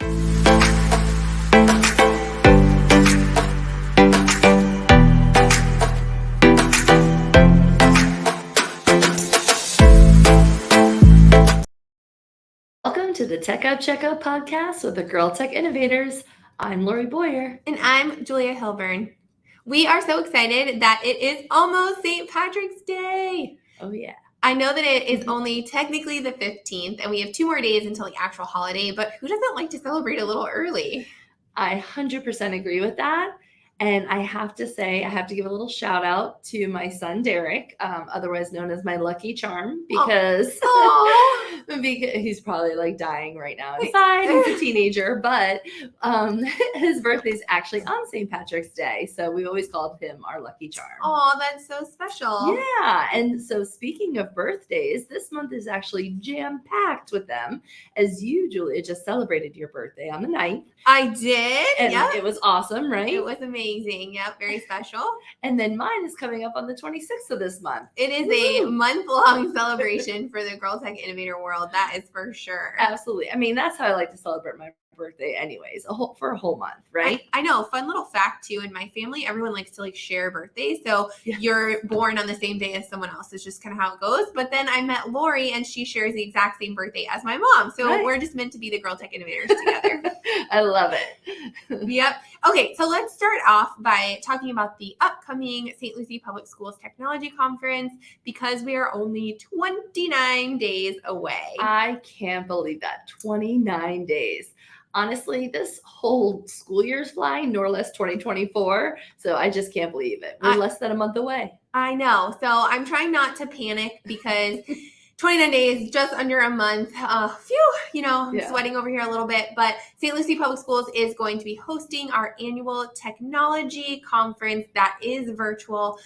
Welcome to the Tech Up Checkup podcast with the Girl Tech Innov8rs. I'm Lori Boyer. And I'm Julia Hilburn. We are so excited that it is almost St. Patrick's Day. Oh, yeah. I know that it is only technically the 15th, and we have 2 more days until the actual holiday, but who doesn't like to celebrate a little early? I 100% agree with that. And I have to say, I have to give a little shout out to my son, Derek, otherwise known as my lucky charm, because, because he's probably like dying right now inside. He's a teenager, but his birthday's actually on St. Patrick's Day. So we always called him our lucky charm. Oh, that's so special. Yeah. And so speaking of birthdays, this month is actually jam-packed with them, as you, Julia, just celebrated your birthday on the 9th. I did. And it was awesome, right? It was amazing. Yep, very special. And then mine is coming up on the 26th of this month. It is a month-long celebration for the Girl Tech Innovator world. That is for sure. Absolutely. I mean, that's how I like to celebrate my birthday anyways, for a whole month, right? I know. Fun little fact too, in my family, everyone likes to share birthdays. So you're born on the same day as someone else. It's just kind of how it goes. But then I met Lori and she shares the exact same birthday as my mom. So we're just meant to be the Girl Tech Innovators together. I love it. Yep. Okay. So let's start off by talking about the upcoming St. Lucie Public Schools Technology Conference, because we are only 29 days away. I can't believe that. 29 days. Honestly, this whole school year is flying, nor less 2024. So I just can't believe it. We're less than a month away. I know. So I'm trying not to panic because 29 days, just under a month. I'm sweating over here a little bit. But St. Lucie Public Schools is going to be hosting our annual technology conference that is virtual.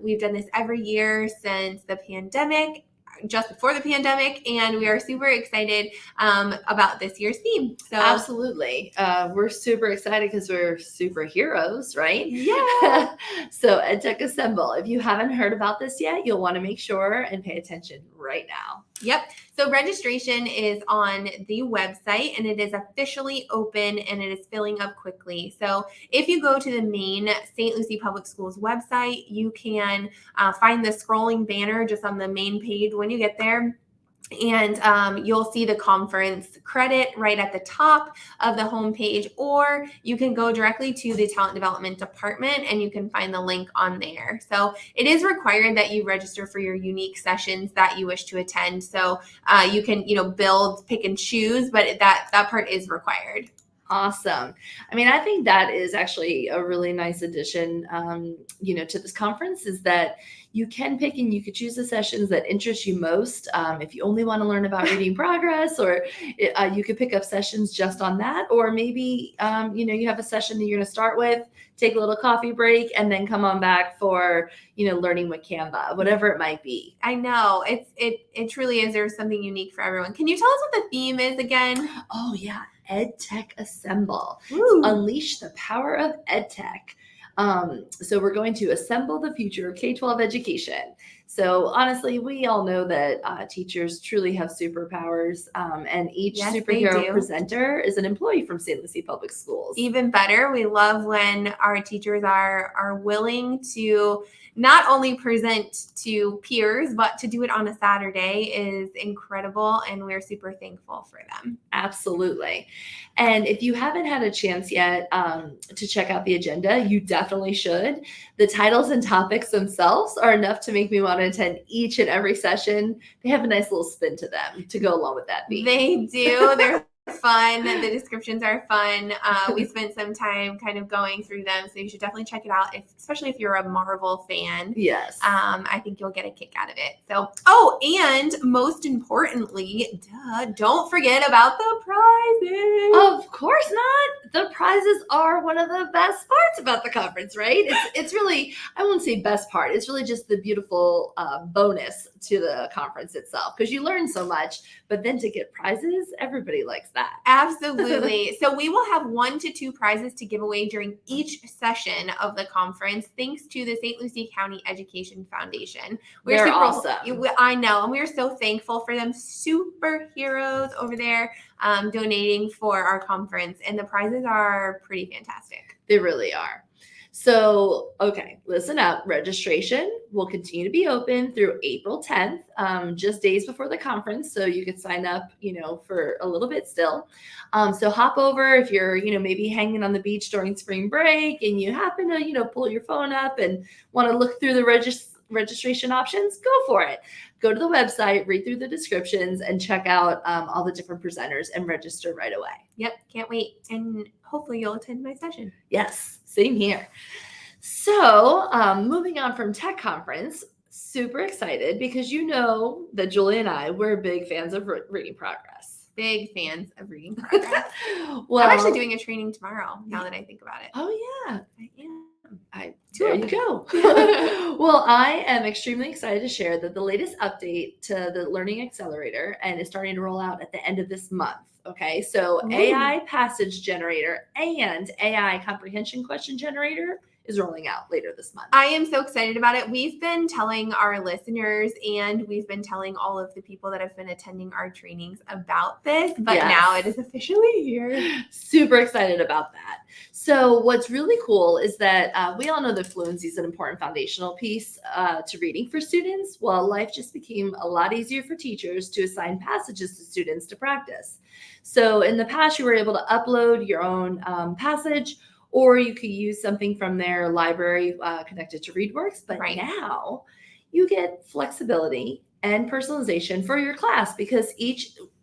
We've done this every year since the pandemic. Just before the pandemic, and we are super excited about this year's theme. So absolutely, we're super excited because we're superheroes, right? Yeah. So EdTech Assemble. If you haven't heard about this yet, you'll want to make sure and pay attention right now. Yep. So registration is on the website and it is officially open and it is filling up quickly. So if you go to the main St. Lucie Public Schools website, you can find the scrolling banner just on the main page when you get there. And you'll see the conference credit right at the top of the homepage, or you can go directly to the talent development department and you can find the link on there. So it is required that you register for your unique sessions that you wish to attend. So you can, build, pick and choose, but that part is required. Awesome. I mean, I think that is actually a really nice addition, to this conference, is that you can pick and you could choose the sessions that interest you most. If you only want to learn about reading progress, or you could pick up sessions just on that, or maybe, you have a session that you're going to start with, take a little coffee break, and then come on back for, learning with Canva, whatever it might be. I know it truly is. There's something unique for everyone. Can you tell us what the theme is again? Oh yeah. EdTech Assemble. Unleash the power of EdTech. So we're going to assemble the future of K-12 education. So honestly, we all know that teachers truly have superpowers, and each superhero presenter is an employee from St. Lucie Public Schools. Even better, we love when our teachers are willing to not only present to peers, but to do it on a Saturday is incredible, and we're super thankful for them. Absolutely. And if you haven't had a chance yet to check out the agenda, you definitely should. The titles and topics themselves are enough to make me want to attend each and every session. They have a nice little spin to them to go along with that theme. They do. They're fun. The descriptions are fun. We spent some time kind of going through them, so you should definitely check it out, especially if you're a Marvel fan. Yes. I think you'll get a kick out of it. So, and most importantly, don't forget about the prizes. Of course not. The prizes are one of the best parts about the conference, right? It's really, I won't say best part. It's really just the beautiful bonus to the conference itself because you learn so much, but then to get prizes, everybody likes that. Absolutely. So we will have 1 to 2 prizes to give away during each session of the conference, thanks to the St. Lucie County Education Foundation. They're awesome. I know, and we are so thankful for them. Superheroes over there donating for our conference, and the prizes are pretty fantastic. They really are. So, okay, listen up. Registration will continue to be open through April 10th, just days before the conference. So you can sign up, for a little bit still. So hop over if you're, maybe hanging on the beach during spring break and you happen to, pull your phone up and want to look through the registration options, go for it. Go to the website, read through the descriptions, and check out all the different presenters and register right away. Yep, can't wait. And hopefully you'll attend my session. Yes, same here. So moving on from Tech Conference, super excited because that Julie and I, we're big fans of reading progress. Big fans of reading progress. Well, I'm actually doing a training tomorrow, now that I think about it. Oh, yeah. I am. There you go. Well, I am extremely excited to share that the latest update to the Learning Accelerator and is starting to roll out at the end of this month. Okay, so AI passage generator and AI comprehension question generator is rolling out later this month. I am so excited about it. We've been telling our listeners and we've been telling all of the people that have been attending our trainings about this, but now it is officially here. Super excited about that. So what's really cool is that we all know that fluency is an important foundational piece to reading for students. Well, life just became a lot easier for teachers to assign passages to students to practice. So in the past, you were able to upload your own passage, or you could use something from their library connected to ReadWorks. But now you get flexibility and personalization for your class because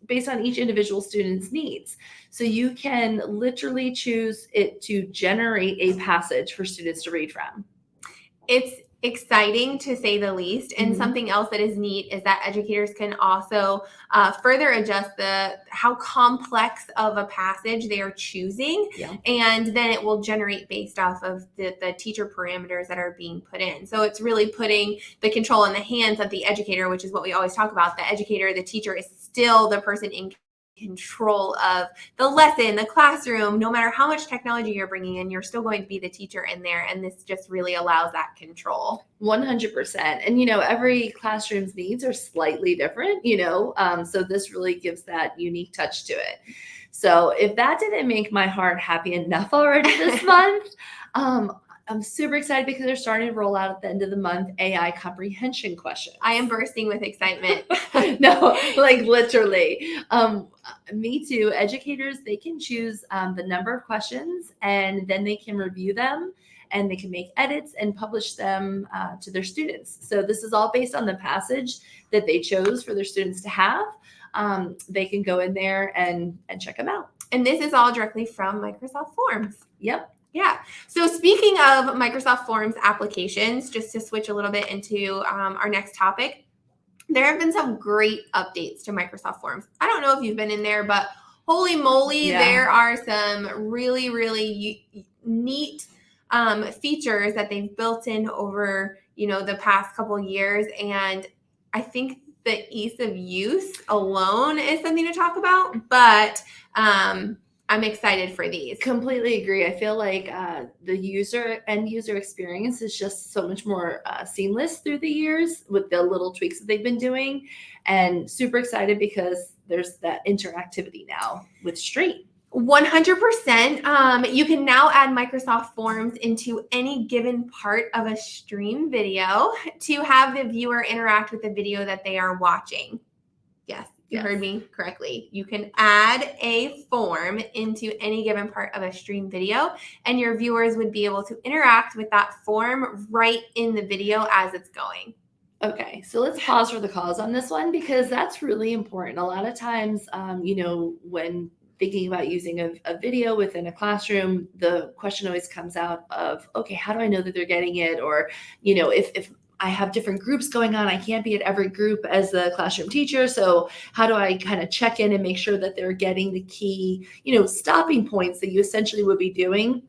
based on each individual student's needs. So you can literally choose it to generate a passage for students to read from. It's exciting to say the least. And something else that is neat is that educators can also further adjust how complex of a passage they are choosing. And then it will generate based off of the teacher parameters that are being put in. So it's really putting the control in the hands of the educator, which is what we always talk about. The educator, the teacher is still the person in control of the lesson, the classroom. No matter how much technology you're bringing in, you're still going to be the teacher in there. And this just really allows that control. 100%. And, every classroom's needs are slightly different, so this really gives that unique touch to it. So if that didn't make my heart happy enough already this month, I'm super excited because they're starting to roll out at the end of the month AI comprehension questions. I am bursting with excitement. No, like literally. Me too. Educators, they can choose the number of questions and then they can review them and they can make edits and publish them to their students. So this is all based on the passage that they chose for their students to have. They can go in there and check them out. And this is all directly from Microsoft Forms. Yep. Yeah. So speaking of Microsoft Forms applications, just to switch a little bit into our next topic, there have been some great updates to Microsoft Forms. I don't know if you've been in there, but holy moly, there are some really, really neat features that they've built in over, the past couple years. And I think the ease of use alone is something to talk about, but I'm excited for these. Completely agree. I feel like the end user experience is just so much more seamless through the years with the little tweaks that they've been doing, and super excited because there's that interactivity now with Stream. 100%. You can now add Microsoft Forms into any given part of a stream video to have the viewer interact with the video that they are watching. Yes. You heard me correctly. You can add a form into any given part of a stream video, and your viewers would be able to interact with that form right in the video as it's going. Okay, so let's pause for the cause on this one because that's really important. A lot of times, when thinking about using a video within a classroom, the question always comes out of, okay, how do I know that they're getting it? Or, if I have different groups going on, I can't be at every group as the classroom teacher. So how do I kind of check in and make sure that they're getting the key, stopping points that you essentially would be doing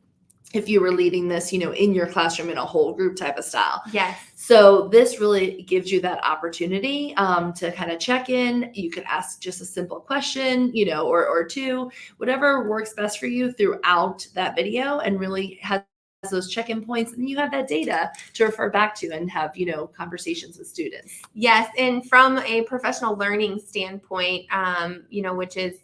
if you were leading this, in your classroom in a whole group type of style. Yes. So this really gives you that opportunity to kind of check in. You can ask just a simple question, or two, whatever works best for you throughout that video, and really has those check-in points, and you have that data to refer back to and have, conversations with students. Yes, and from a professional learning standpoint, which is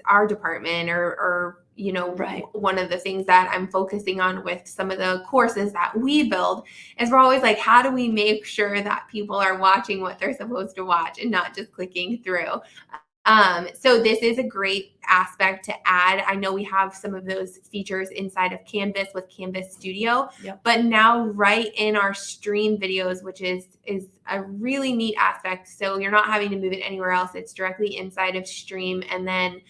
our department or Right. one of the things that I'm focusing on with some of the courses that we build is we're always like, how do we make sure that people are watching what they're supposed to watch and not just clicking through? So this is a great aspect to add. I know we have some of those features inside of Canvas with Canvas Studio, Yep. but now right in our stream videos, which is a really neat aspect. So you're not having to move it anywhere else. It's directly inside of Stream, and then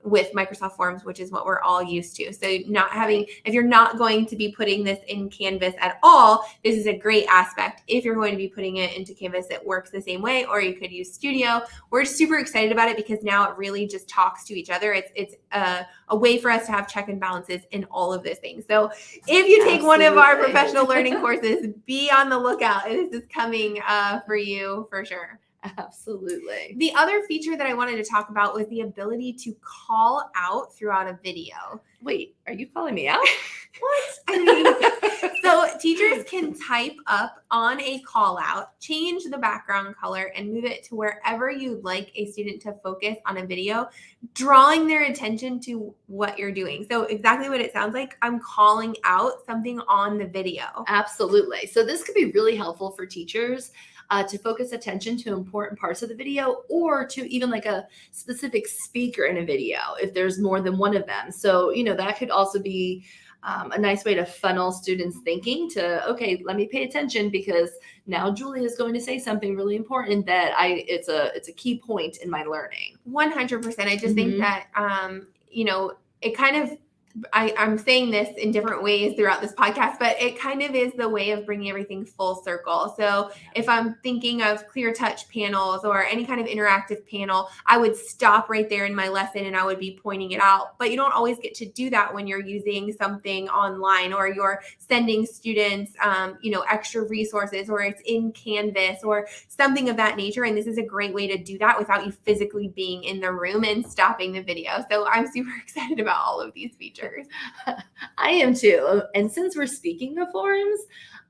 with Microsoft Forms, which is what we're all used to. So not having, if you're not going to be putting this in Canvas at all, this is a great aspect. If you're going to be putting it into Canvas, it works the same way, or you could use Studio. We're super excited about it because now it really just talks to each other. It's a way for us to have check and balances in all of those things. So if you take one of our professional learning courses, be on the lookout. This is coming for you for sure. Absolutely. The other feature that I wanted to talk about was the ability to call out throughout a video. Wait, are you calling me out? What? I mean, so teachers can type up on a call out, change the background color, and move it to wherever you'd like a student to focus on a video, drawing their attention to what you're doing. So exactly what it sounds like, I'm calling out something on the video. Absolutely. So this could be really helpful for teachers to focus attention to important parts of the video, or to even like a specific speaker in a video if there's more than one of them. So, that could also be a nice way to funnel students' thinking to, okay, let me pay attention because now Julia is going to say something really important that it's a key point in my learning. 100%. I just think that, it kind of, I'm saying this in different ways throughout this podcast, but it kind of is the way of bringing everything full circle. So if I'm thinking of clear touch panels or any kind of interactive panel, I would stop right there in my lesson and I would be pointing it out. But you don't always get to do that when you're using something online, or you're sending students, extra resources, or it's in Canvas or something of that nature. And this is a great way to do that without you physically being in the room and stopping the video. So I'm super excited about all of these features. I am too. And since we're speaking of forums,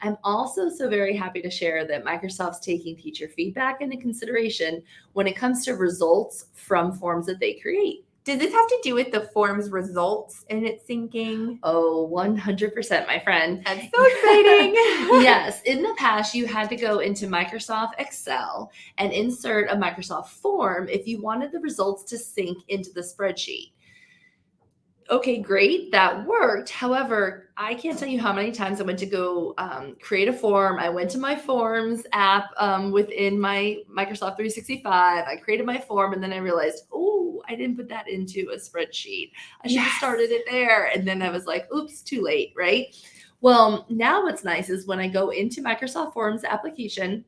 I'm also so very happy to share that Microsoft's taking teacher feedback into consideration when it comes to results from forms that they create. Does this have to do with the forms results and its syncing? Oh, 100%, my friend. That's so exciting. Yes. In the past, you had to go into Microsoft Excel and insert a Microsoft form if you wanted the results to sync into the spreadsheet. Okay, great. That worked. However, I can't tell you how many times I went to go create a form. I went to my Forms app within my Microsoft 365. I created my form, and then I realized, oh, I didn't put that into a spreadsheet. I should have started it there. And then I was like, oops, too late, right? Well, now what's nice is when I go into Microsoft Forms application,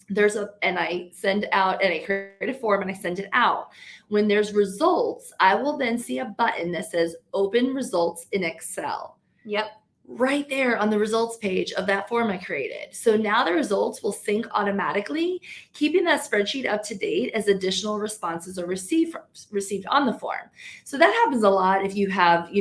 and I send out, and I create a form and I send it out. When there's results, I will then see a button that says open results in Excel. Yep. Right there on the results page of that form I created. So now the results will sync automatically, keeping that spreadsheet up to date as additional responses are received on the form. So that happens a lot if you have,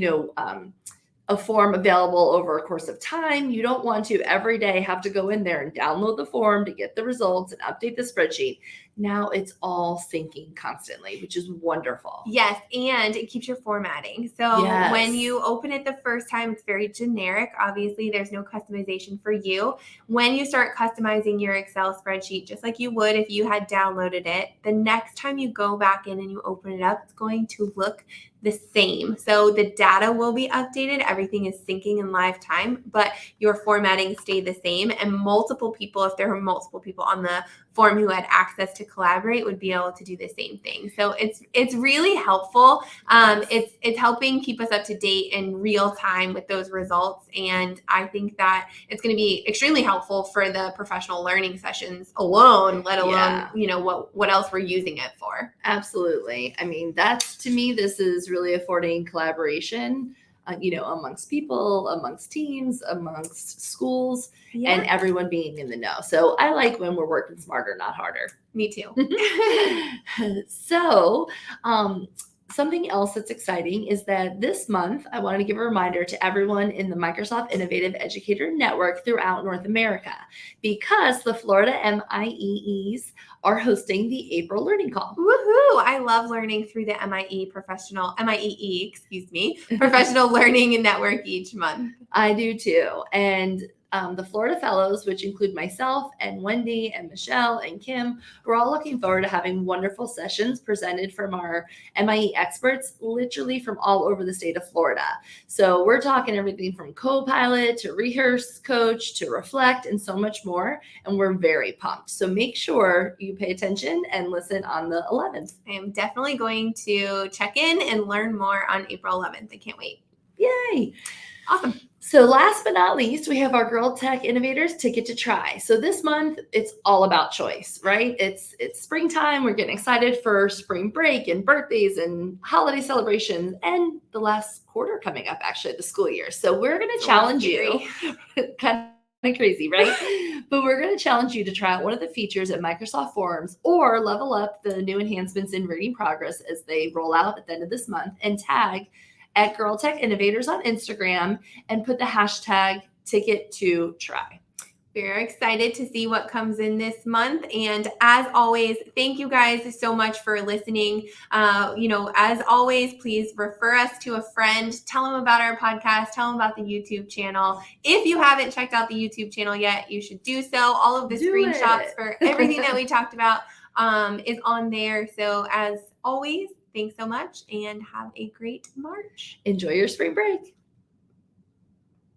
a form available over a course of time. You don't want to every day have to go in there and download the form to get the results and update the spreadsheet. Now it's all syncing constantly, which is wonderful. Yes, and it keeps your formatting. So when you open it the first time, it's very generic. Obviously, there's no customization for you. When you start customizing your Excel spreadsheet, just like you would if you had downloaded it, the next time you go back in and you open it up, it's going to look the same. So the data will be updated. Everything is syncing in live time, but your formatting stayed the same. And multiple people, if there were multiple people on the form who had access to collaborate, would be able to do the same thing. So it's really helpful. It's helping keep us up to date in real time with those results. And I think that it's going to be extremely helpful for the professional learning sessions alone, let alone, what else we're using it for. Absolutely. I mean, to me, this is really affording collaboration amongst people, amongst teams, amongst schools, Yeah, and everyone being in the know. So I like when we're working smarter, not harder. me too. So, something else that's exciting is that this month, I wanted to give a reminder to everyone in the Microsoft Innovative Educator Network throughout North America, because the Florida MIEEs are hosting the April Learning Call. Woohoo! I love learning through the MIEE, Professional Learning Network each month. I do too. And the Florida Fellows, which include myself and Wendy and Michelle and Kim, we're all looking forward to having wonderful sessions presented from our MIE experts, literally from all over the state of Florida. So we're talking everything from co-pilot to rehearse coach to reflect and so much more. And we're very pumped. So make sure you pay attention and listen on the 11th. I am definitely going to check in and learn more on April 11th. I can't wait. Yay. Awesome. So last but not least, we have our Girl Tech Innov8rs ticket to try. So this month, it's all about choice, right? It's springtime. We're getting excited for spring break and birthdays and holiday celebrations and the last quarter coming up, actually, of the school year. So we're going to challenge you. Kind of crazy, right? But we're going to challenge you to try out one of the features at Microsoft Forms or level up the new enhancements in reading progress as they roll out at the end of this month, and tag at Girl Tech Innov8rs on Instagram and put the hashtag ticket to try. We're excited to see what comes in this month. And as always, thank you guys so much for listening. As always, please refer us to a friend, tell them about our podcast, tell them about the YouTube channel. If you haven't checked out the YouTube channel yet, you should do so. All of the screenshots for everything that we talked about is on there. So as always, thanks so much and have a great March. Enjoy your spring break.